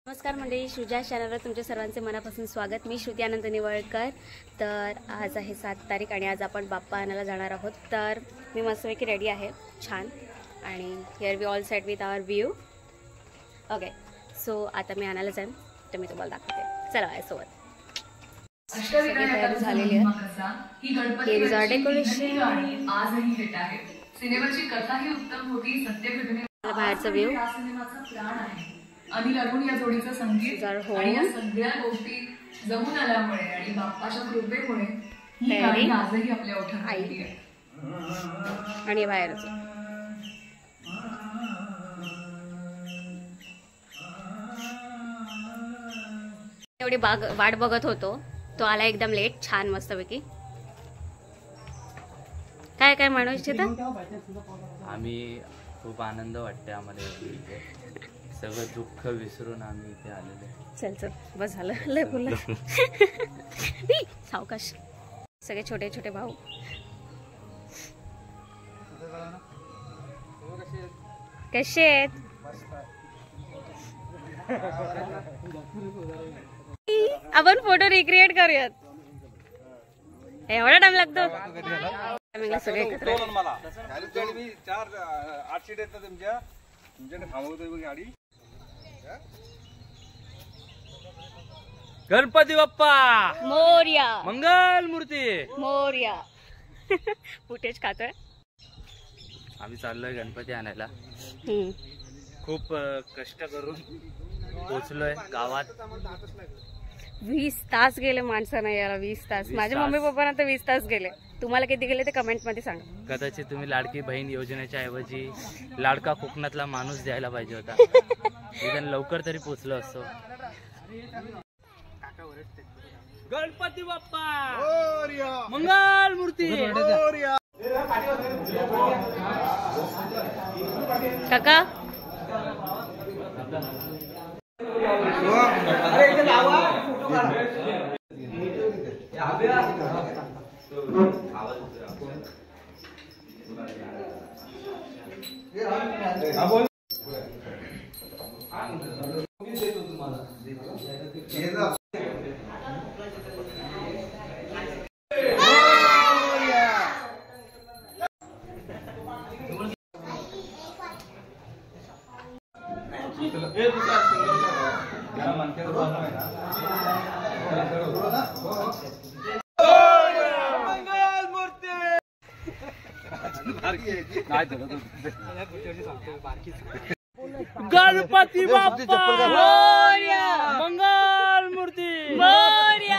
नमस्कार मंडळी, श्रुजा चॅनलवर तुमच्या सर्वांचे मनापासून स्वागत। मी श्रुती आनंद निवळकर। तर आज आहे 7 तारीख आणि आज आपण बाप्पा आणायला जाणार आहोत। तर मी मस्तपैकी रेडी आहे, छान, आणि here we all set with our view. Okay, so आता मी आणायला जाईन, तर मी तुम्हाला दाखवते। चला माझ्यासोबत। तयारी झालेली आहे। हे इज डेकोरेशन आजही हिट आहे। सिनेमाची कथा ही उत्तम होती, सत्य घटनेवर बाहेरचा व्ह्यू। या सिनेमाचा प्राण आहे। अनिल अरुण या जोडीचं संगीत आणि या सगळ्या गोष्टी जमून आल्यामुळे आणि बाप्पाच्या कृपेमुळे ही गाणी आजही आपल्या ओठात आली आहे। आणि बाहेरच एवढी वाट बघत होतो, तो आला एकदम लेट, छान मस्तपैकी। काय काय म्हणू इच्छिता? आम्ही खूप आनंद वाटते आम्हाला, सगळं दुःख विसरून आम्ही इथे आलेले। चल चल बस झालं, लय बोललं। सावकाश, सगळे छोटे छोटे भाऊ। कसे आहेत? आपण फोटो रिक्रिएट करूयात। एवढा टाइम लागतो? सगळे एकत्र गणपती बाप्पा मोरया, मंगल मूर्ती मोरया। फुटेज खातोय। आम्ही चाललोय गणपती आणायला। खूप कष्ट करून पोहोचलोय गावात। 20 तास गेले माणसांना यायला, 20 तास। माझ्या मम्मी पप्पांना तर 20 तास गेले। तुम्हाला किती गेले ते कमेंट मध्ये सांगा। कदाचित तुम्ही लाडकी बहीण योजनेच्या ऐवजी लाडका कोकणातला माणूस द्यायला पाहिजे होता। निदान लवकर तरी पोहोचलो असतो। गणपती बाप्पा मंगल मूर्ती। काका गणपती बाप्पा मोरया, मंगल मूर्ती मोरया।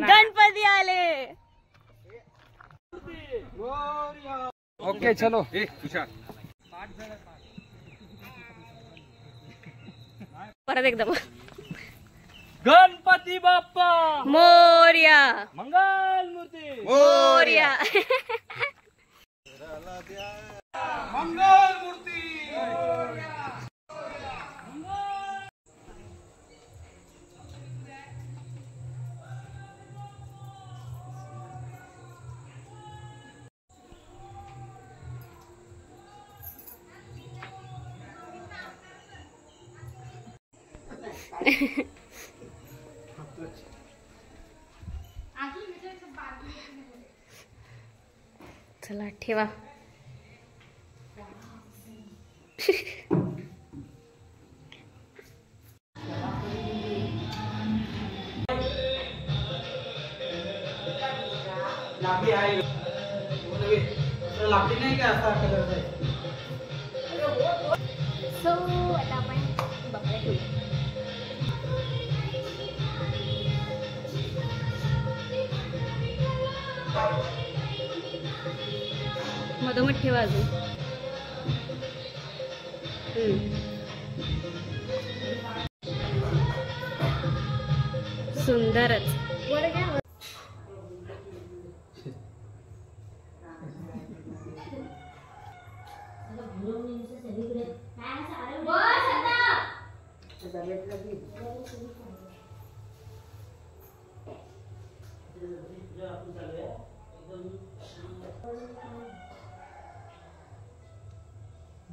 गणपती आले। ओके चलो। परत एकदम गणपती बाप्पा मोरया, मंगल मूर्ती मोरया। मंगल मूर्ती। चला ठेवा। लांबी आहे, लांबी नाही का असा कलर आहे। सो आता आपण बाप्पाला ठेवूया। मधोमध ठेवा अजून। सुंदरच।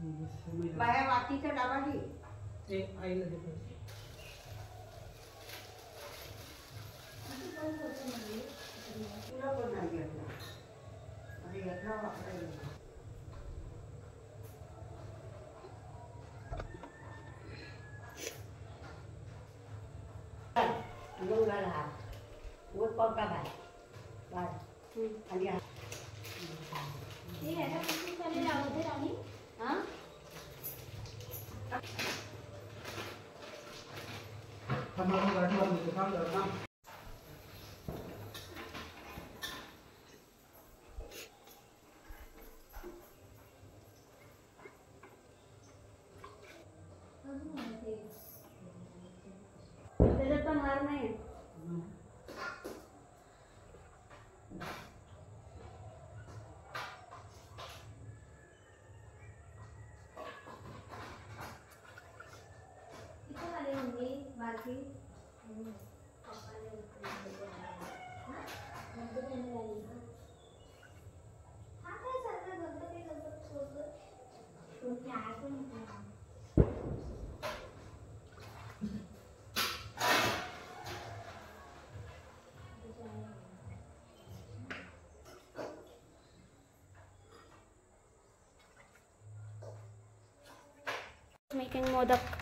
बाया वाटीचा डाबा घे. ते आईला दे पैसे. तुला पण नाही घेतला. आणि घेतला वापरायला. अंगाला हात. वर पावटा बाय. बाय. आणि हात. हां? थांबा गाडी वाजवतो. थांब जरा थांब. त्याच्यात पण हार नाही. मेकिंग मोदक.